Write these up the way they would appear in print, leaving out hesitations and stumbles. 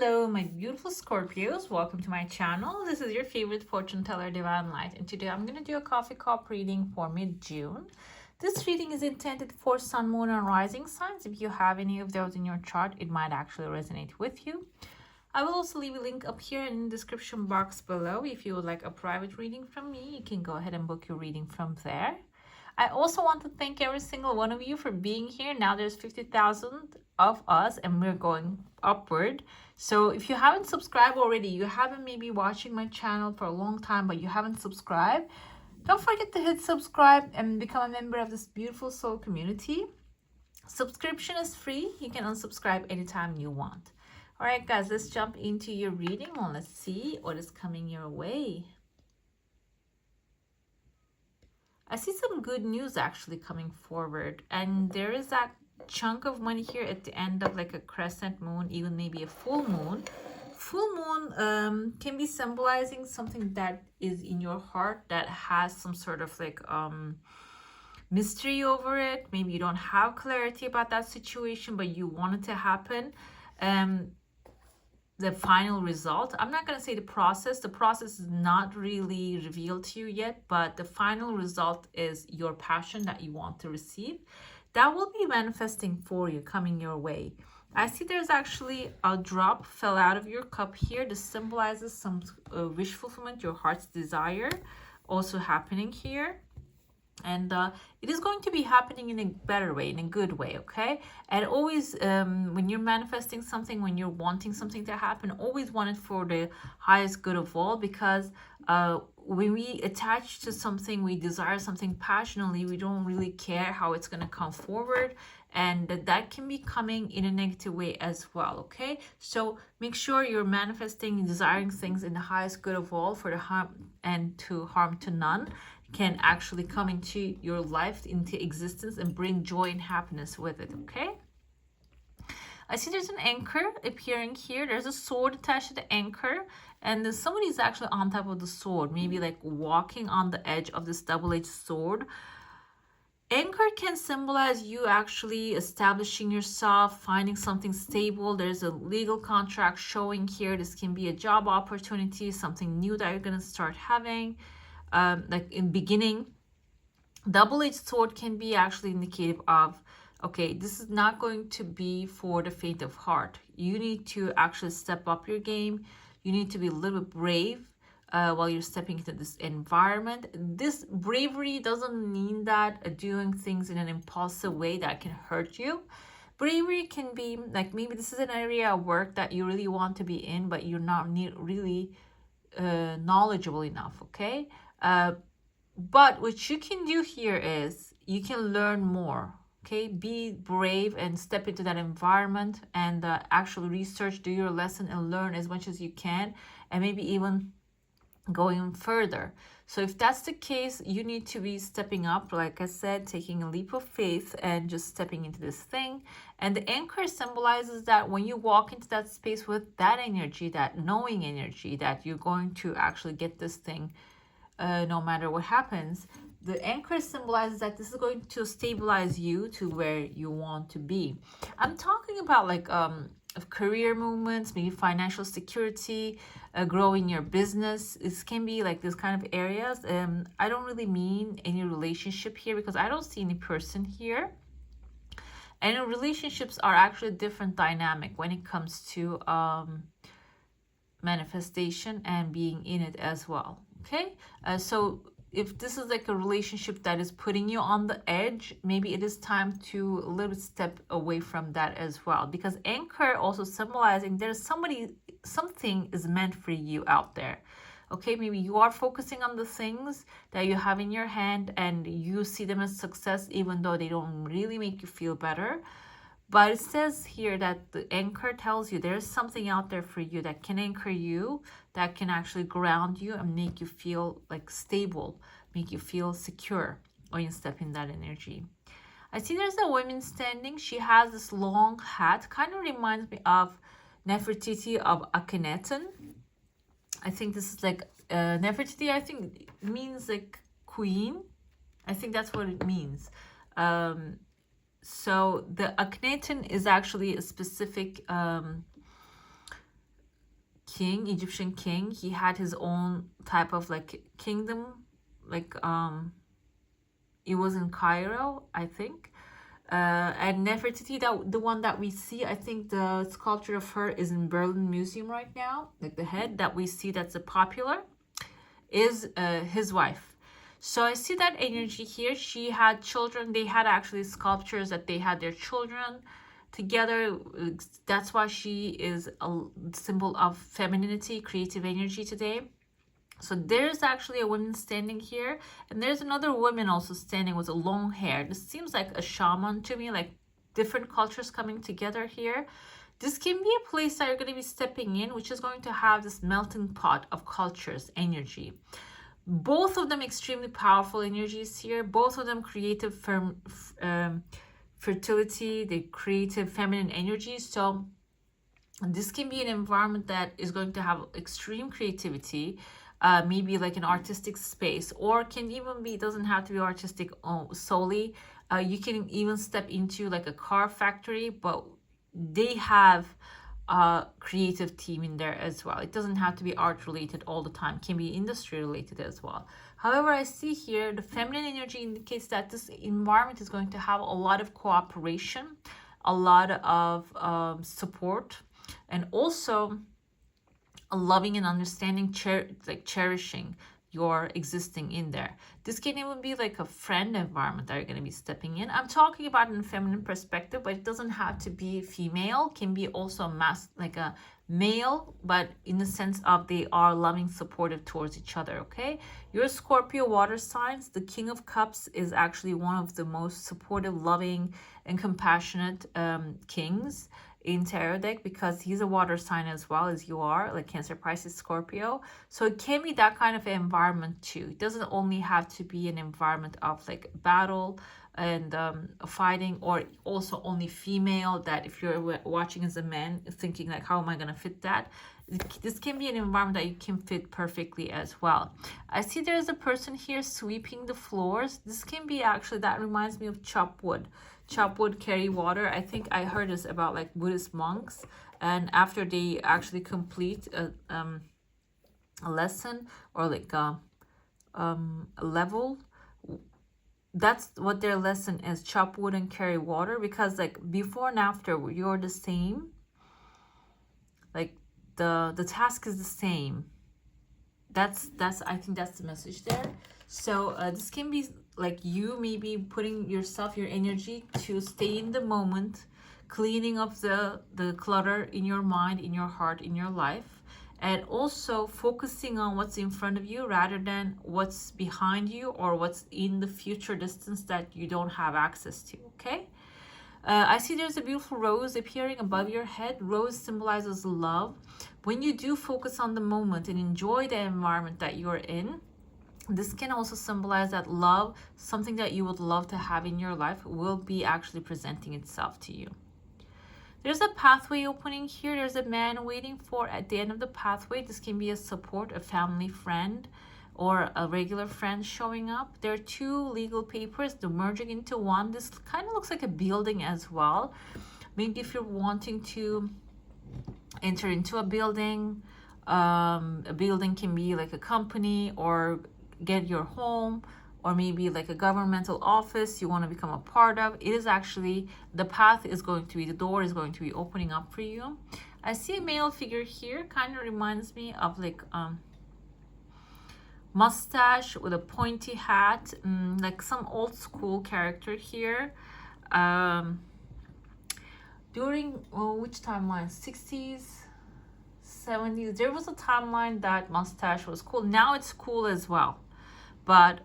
Hello, my beautiful Scorpios. Welcome to my channel. This is your favorite fortune teller, Divine Light. And today I'm going to do a coffee cup reading for mid-June. This reading is intended for sun, moon, and rising signs. If you have any of those in your chart, it might actually resonate with you. I will also leave a link up here in the description box below. If you would like a private reading from me, you can go ahead and book your reading from there. I also want to thank every single one of you for being here. Now there's 50,000 of us and we're going upward. So if you haven't subscribed already, you haven't maybe watching my channel for a long time, but you haven't subscribed, don't forget to hit subscribe and become a member of this beautiful soul community. Subscription is free. You can unsubscribe anytime you want. All right, guys, let's jump into your reading and let's see what is coming your way. I see some good news actually coming forward, and there is that chunk of money here at the end of like a crescent moon, even maybe a full moon. Full moon can be symbolizing something that is in your heart that has some sort of like mystery over it. Maybe you don't have clarity about that situation, but you want it to happen. The final result, I'm not going to say the process is not really revealed to you yet, but the final result is your passion that you want to receive. That will be manifesting for you, coming your way. I see there's actually a drop fell out of your cup here. This symbolizes some wish fulfillment, your heart's desire also happening here. And it is going to be happening in a better way, in a good way, okay? And always, when you're manifesting something, when you're wanting something to happen, always want it for the highest good of all, because when we attach to something, we desire something passionately, we don't really care how it's going to come forward, and that can be coming in a negative way as well, okay? So make sure you're manifesting and desiring things in the highest good of all, for the harm and to harm to none, can actually come into your life, into existence, and bring joy and happiness with it, okay? I see there's an anchor appearing here. There's a sword attached to the anchor, and somebody's actually on top of the sword, maybe like walking on the edge of this double-edged sword. Anchor can symbolize you actually establishing yourself, finding something stable. There's a legal contract showing here. This can be a job opportunity, something new that you're going to start having. Like in beginning, double-edged sword can be actually indicative of, okay, this is not going to be for the faint of heart. You need to actually step up your game. You need to be a little bit brave while you're stepping into this environment. This bravery doesn't mean that doing things in an impulsive way that can hurt you. Bravery can be like, maybe this is an area of work that you really want to be in, but you're not really knowledgeable enough, okay? But what you can do here is you can learn more, okay? Be brave and step into that environment and actually research, do your lesson, and learn as much as you can, and maybe even going further. So if that's the case, you need to be stepping up, like I said, taking a leap of faith and just stepping into this thing. And the anchor symbolizes that when you walk into that space with that energy, that knowing energy, that you're going to actually get this thing no matter what happens. The anchor symbolizes that this is going to stabilize you to where you want to be. I'm talking about like of career movements, maybe financial security, growing your business. This can be like this kind of areas. I don't really mean any relationship here, because I don't see any person here. And relationships are actually a different dynamic when it comes to manifestation and being in it as well, okay? So if this is like a relationship that is putting you on the edge, maybe it is time to a little step away from that as well, because anchor also symbolizing there's something is meant for you out there, okay? Maybe you are focusing on the things that you have in your hand and you see them as success, even though they don't really make you feel better. But it says here that the anchor tells you there's something out there for you that can anchor you, that can actually ground you and make you feel like stable, make you feel secure when you step in that energy. I see there's a woman standing. She has this long hat, kind of reminds me of Nefertiti of Akhenaten. I think this is like Nefertiti, I think means like queen. I think that's what it means. So the Akhenaten is actually a specific king, Egyptian king. He had his own type of like kingdom, like it was in Cairo, I think. And Nefertiti, that the one that we see, I think the sculpture of her is in Berlin Museum right now. Like the head that we see that's a popular is his wife. So I see that energy here. She had children. They had actually sculptures that they had their children together. That's why she is a symbol of femininity, creative energy today. So there's actually a woman standing here, and there's another woman also standing with a long hair. This seems like a shaman to me, like different cultures coming together here. This can be a place that you're going to be stepping in, which is going to have this melting pot of cultures, energy. Both of them extremely powerful energies here. Both of them creative fertility, the creative feminine energy. So this can be an environment that is going to have extreme creativity, maybe like an artistic space, or can even be, doesn't have to be artistic solely. You can even step into like a car factory, but they have a creative team in there as well. It doesn't have to be art related all the time, it can be industry related as well. However, I see here the feminine energy indicates that this environment is going to have a lot of cooperation, a lot of support, and also a loving and understanding, like cherishing your existing in there. This can even be like a friend environment that you're going to be stepping in. I'm talking about in a feminine perspective, but it doesn't have to be female. It can be also like a male, but in the sense of they are loving, supportive towards each other. Okay, your Scorpio water signs, the King of Cups is actually one of the most supportive, loving, and compassionate kings in tarot deck, because he's a water sign as well as you are, like Cancer, Pisces, Scorpio. So it can be that kind of environment too. It doesn't only have to be an environment of like battle and fighting, or also only female, that if you're watching as a man thinking like, how am I going to fit that? This can be an environment that you can fit perfectly as well. I see there's a person here sweeping the floors. This can be actually, that reminds me of chop wood. Chop wood, carry water. I think I heard this about like Buddhist monks, and after they actually complete a lesson or like a level, that's what their lesson is: chop wood and carry water. Because like before and after, you're the same. Like the task is the same. That's I think that's the message there. So this can be like you maybe putting yourself, your energy to stay in the moment, cleaning up the clutter in your mind, in your heart, in your life, and also focusing on what's in front of you rather than what's behind you or what's in the future distance that you don't have access to. Okay, I see there's a beautiful rose appearing above your head. Rose symbolizes love. When you do focus on the moment and enjoy the environment that you're in, this can also symbolize that love, something that you would love to have in your life, will be actually presenting itself to you. There's a pathway opening here. There's a man waiting for at the end of the pathway. This can be a support, a family friend, or a regular friend showing up. There are two legal papers, they're merging into one. This kind of looks like a building as well. Maybe if you're wanting to enter into a building can be like a company, or get your home, or maybe like a governmental office you want to become a part of. It is actually, the path is going to be, the door is going to be opening up for you. I see a male figure here, kind of reminds me of like mustache with a pointy hat, like some old school character here. During which timeline? 60s, 70s, there was a timeline that mustache was cool. Now it's cool as well, but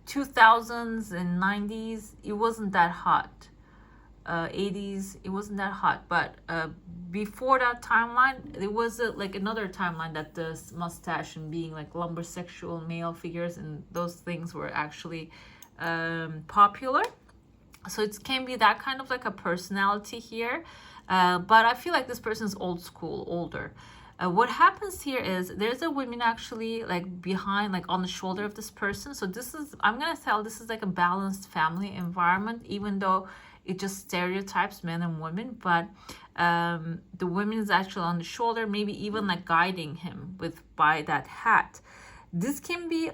2000s and 90s, it wasn't that hot. 80s, it wasn't that hot, but before that timeline, there was like another timeline that the mustache and being like lumbersexual male figures and those things were actually popular. So it can be that kind of like a personality here, but I feel like this person is old school, older. What happens here is there's a woman actually like behind, like on the shoulder of this person. So this is, I'm gonna tell, this is like a balanced family environment, even though it just stereotypes men and women. But The woman is actually on the shoulder, maybe even like guiding him with by that hat. This can be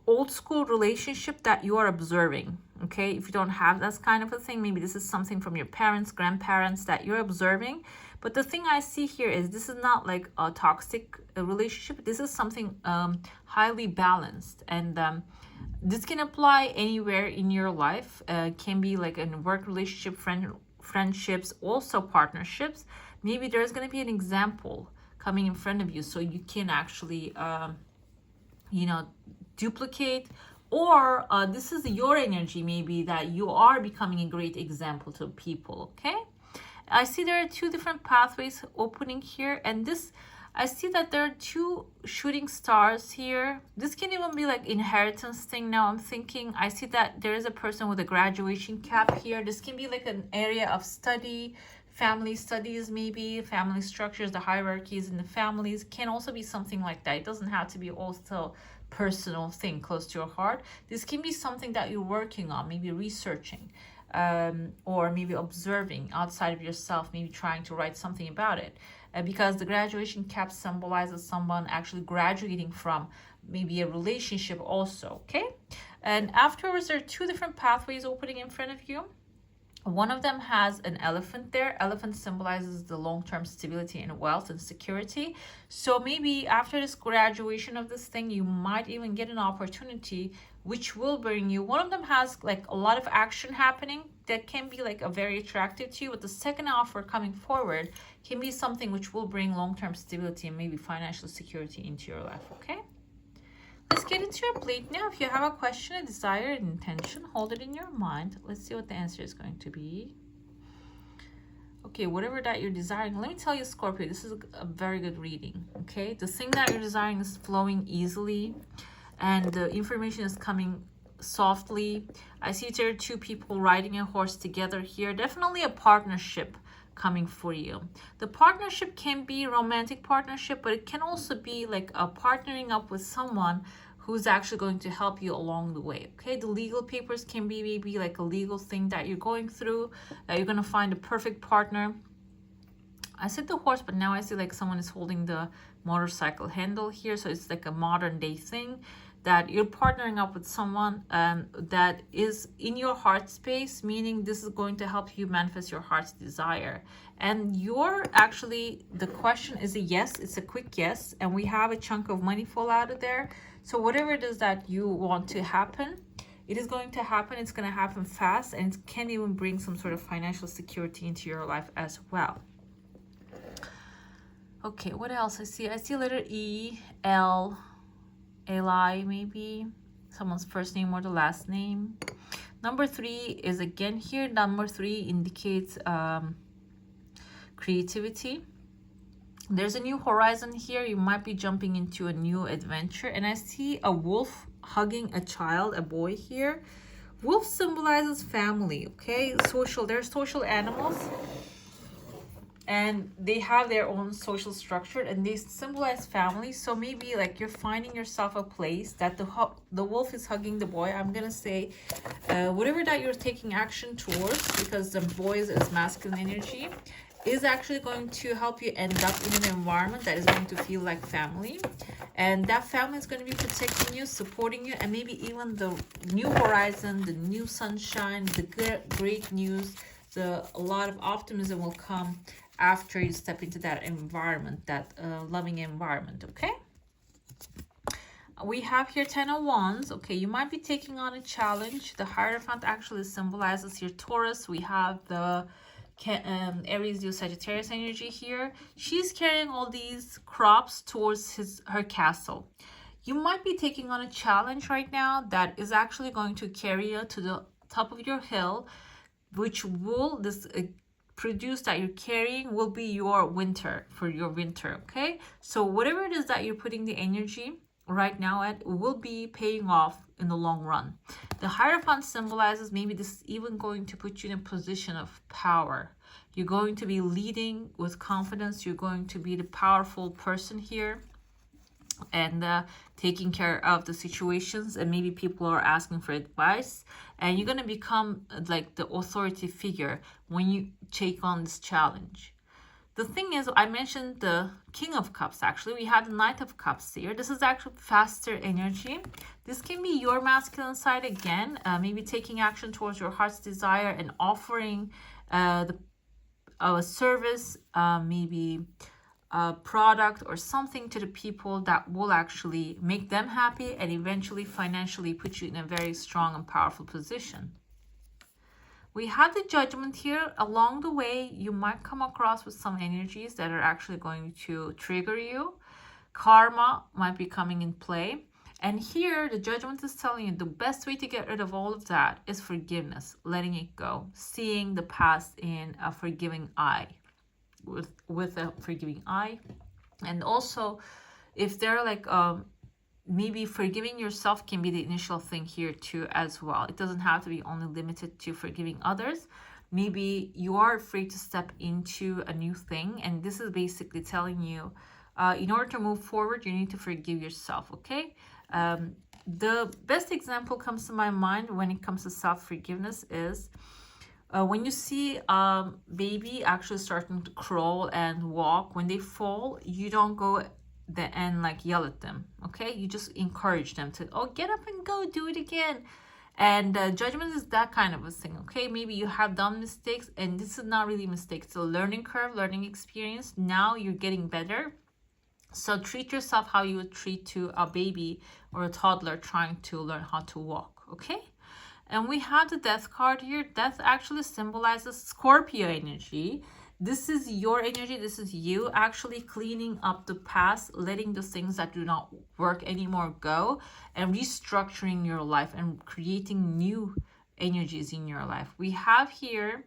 old school relationship that you are observing. Okay, if you don't have that kind of a thing, maybe this is something from your parents, grandparents that you're observing. But the thing I see here is this is not like a toxic relationship. This is something highly balanced, and this can apply anywhere in your life. Can be like in work relationship, friendships, also partnerships. Maybe there's going to be an example coming in front of you, so you can actually you know, duplicate, or this is your energy, maybe that you are becoming a great example to people. Okay, I see there are two different pathways opening here, and this, I see that there are two shooting stars here. This can even be like inheritance thing. Now I'm thinking, I see that there is a person with a graduation cap here. This can be like an area of study, family studies, maybe family structures, the hierarchies in the families. Can also be something like that. It doesn't have to be also personal thing close to your heart. This can be something that you're working on, maybe researching, or maybe observing outside of yourself, maybe trying to write something about it. Because the graduation cap symbolizes someone actually graduating from maybe a relationship also. Okay, and afterwards there are two different pathways opening in front of you. One of them has an elephant there. Elephant symbolizes the long-term stability and wealth and security. So maybe after this graduation of this thing, you might even get an opportunity which will bring you. One of them has like a lot of action happening that can be like a very attractive to you. But the second offer coming forward can be something which will bring long-term stability and maybe financial security into your life. Okay, let's get into your plate now. If you have a question, a desire, an intention, hold it in your mind. Let's see what the answer is going to be. Okay, whatever that you're desiring, let me tell you, Scorpio, this is a very good reading. Okay, the thing that you're desiring is flowing easily, and the information is coming softly. I see there are two people riding a horse together here. Definitely a partnership coming for you. The partnership can be romantic partnership, but it can also be like a partnering up with someone who's actually going to help you along the way. Okay, the legal papers can be maybe like a legal thing that you're going through, that you're going to find a perfect partner. I said the horse, but now I see like someone is holding the motorcycle handle here, so it's like a modern day thing that you're partnering up with someone that is in your heart space, meaning this is going to help you manifest your heart's desire. And you're actually, the question is a yes, it's a quick yes, and we have a chunk of money fall out of there. So whatever it is that you want to happen, it is going to happen. It's going to happen fast, and it can even bring some sort of financial security into your life as well. Okay, what else I see? I see letter E, L, Eli, maybe someone's first name or the last name. Number 3 is again here. Number 3 indicates creativity. There's a new horizon here. You might be jumping into a new adventure. And I see a wolf hugging a child, a boy here. Wolf symbolizes family, okay? Social, they're social animals. And they have their own social structure, and they symbolize family. So maybe like you're finding yourself a place that the wolf is hugging the boy. I'm gonna say whatever that you're taking action towards, because the boy is masculine energy, is actually going to help you end up in an environment that is going to feel like family. And that family is going to be protecting you, supporting you, and maybe even the new horizon, the new sunshine, the great news, a lot of optimism will come after you step into that environment, that loving environment. Okay, we have here 10 of Wands. Okay, you might be taking on a challenge. The Hierophant actually symbolizes your Taurus. We have the Aries, Leo, Sagittarius energy here. She's carrying all these crops towards her castle. You might be taking on a challenge right now that is actually going to carry you to the top of your hill, which will produce that you're carrying will be your winter, for your winter. Okay, so whatever it is that you're putting the energy right now at will be paying off in the long run. The Hierophant symbolizes maybe this is even going to put you in a position of power. You're going to be leading with confidence. You're going to be the powerful person here. and taking care of the situations, and maybe people are asking for advice, and you're going to become like the authority figure when you take on this challenge. The thing is, I mentioned the King of Cups. Actually, we had the Knight of Cups here. This is actually faster energy. This can be your masculine side again, maybe taking action towards your heart's desire and offering a service, maybe a product or something to the people that will actually make them happy and eventually financially put you in a very strong and powerful position. We have the Judgment here. Along the way, you might come across with some energies that are actually going to trigger you. Karma might be coming in play. And here, the Judgment is telling you the best way to get rid of all of that is forgiveness, letting it go, seeing the past in a forgiving eye, with a forgiving eye. And also, if they're like maybe forgiving yourself can be the initial thing here too as well. It doesn't have to be only limited to forgiving others. Maybe you are afraid to step into a new thing, and this is basically telling you in order to move forward, you need to forgive yourself. Okay, the best example comes to my mind when it comes to self-forgiveness is when you see a baby actually starting to crawl and walk. When they fall, you don't go and like yell at them. Okay, you just encourage them to, oh, get up and go, do it again. And Judgment is that kind of a thing. Okay, maybe you have done mistakes, and this is not really mistakes, it's a learning curve, learning experience. Now you're getting better, so treat yourself how you would treat to a baby or a toddler trying to learn how to walk. Okay, and we have the Death card here. Death actually symbolizes Scorpio energy. This is your energy. This is you actually cleaning up the past, letting the things that do not work anymore go, and restructuring your life and creating new energies in your life. We have here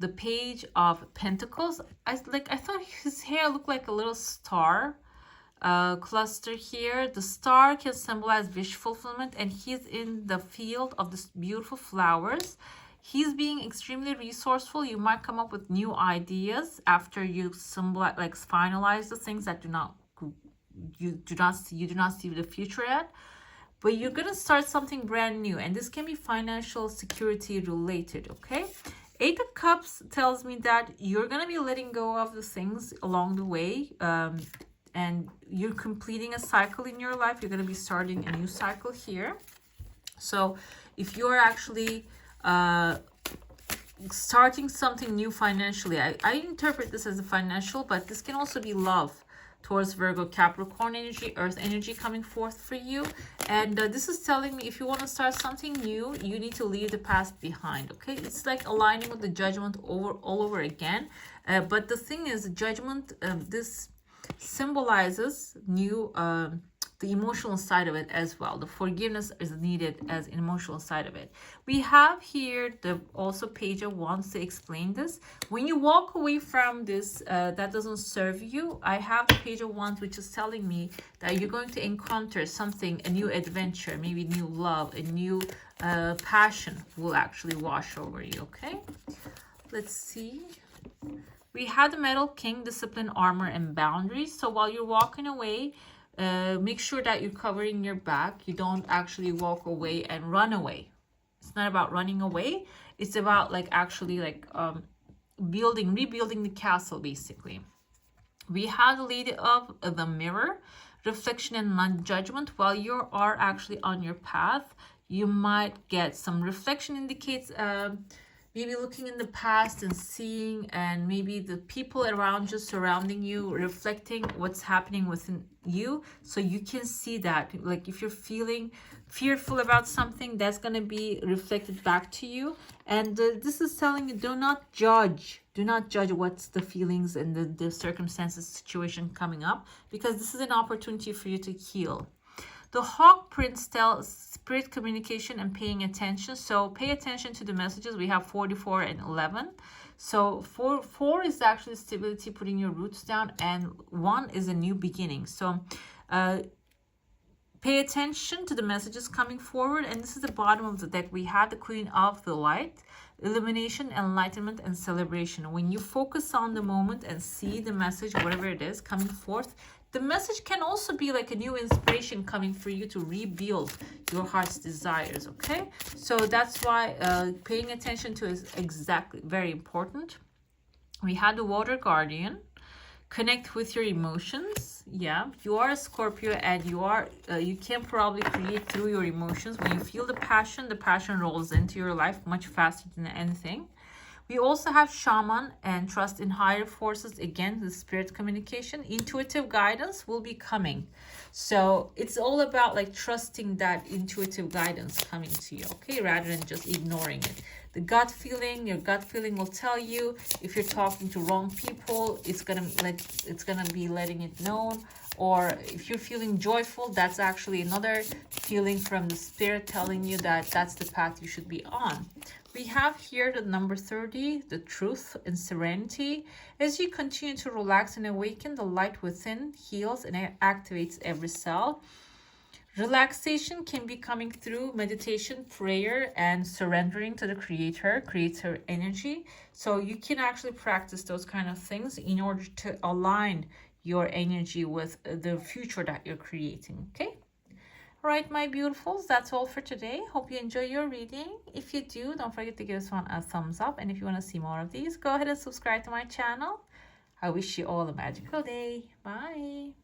the Page of Pentacles. I thought his hair looked like a little star cluster here. The star can symbolize wish fulfillment, and he's in the field of this beautiful flowers. He's being extremely resourceful. You might come up with new ideas after you symbolize, like finalize the things that you do not see the future yet. But you're gonna start something brand new, and this can be financial security related. Okay, Eight of Cups tells me that you're gonna be letting go of the things along the way, and you're completing a cycle in your life. You're gonna be starting a new cycle here. So if you're actually starting something new financially, I interpret this as a financial, but this can also be love towards Virgo, Capricorn energy, Earth energy coming forth for you. And this is telling me if you want to start something new, you need to leave the past behind. Okay, it's like aligning with the Judgment all over again. But the thing is, the Judgment, this symbolizes new the emotional side of it as well. The forgiveness is needed as an emotional side of it. We have here the also Page of Wands to explain this. When you walk away from this that doesn't serve you, I have the Page of Wands, which is telling me that you're going to encounter something, a new adventure, maybe new love, a new passion will actually wash over you. Okay, let's see. We had the Metal King, discipline, armor, and boundaries. So while you're walking away, make sure that you're covering your back. You don't actually walk away and run away. It's not about running away. It's about like actually like rebuilding the castle basically. We have the Lady of the Mirror, reflection and non-judgment. While you are actually on your path, you might get some reflection, indicates maybe looking in the past and seeing, and maybe the people around you, surrounding you, reflecting what's happening within you, so you can see that. Like if you're feeling fearful about something, that's going to be reflected back to you. And this is telling you, do not judge what's the feelings and the circumstances, situation coming up, because this is an opportunity for you to heal. The Hawk Prince tells spirit communication and paying attention. So pay attention to the messages. We have 44 and 11. So 4 is actually stability, putting your roots down, and 1 is a new beginning. So pay attention to the messages coming forward. And this is the bottom of the deck. We have the Queen of the Light, illumination, enlightenment, and celebration. When you focus on the moment and see the message, whatever it is coming forth, The message can also be like a new inspiration coming for you to rebuild your heart's desires, okay? So that's why paying attention to is exactly very important. We had the water guardian. Connect with your emotions. Yeah, you are a Scorpio, and you can probably create through your emotions. When you feel the passion rolls into your life much faster than anything. We also have shaman and trust in higher forces. Again, the spirit communication. Intuitive guidance will be coming. So it's all about like trusting that intuitive guidance coming to you, okay, rather than just ignoring it. The gut feeling, your gut feeling will tell you if you're talking to wrong people, it's gonna be letting it known. Or if you're feeling joyful, that's actually another feeling from the spirit telling you that that's the path you should be on. We have here the number 30, the truth and serenity. As you continue to relax and awaken, the light within heals and activates every cell. Relaxation can be coming through meditation, prayer, and surrendering to the creator energy. So you can actually practice those kind of things in order to align your energy with the future that you're creating, okay? All right, my beautifuls, that's all for today. Hope you enjoy your reading. If you do, don't forget to give this one a thumbs up. And if you want to see more of these, go ahead and subscribe to my channel. I wish you all a magical day. Bye.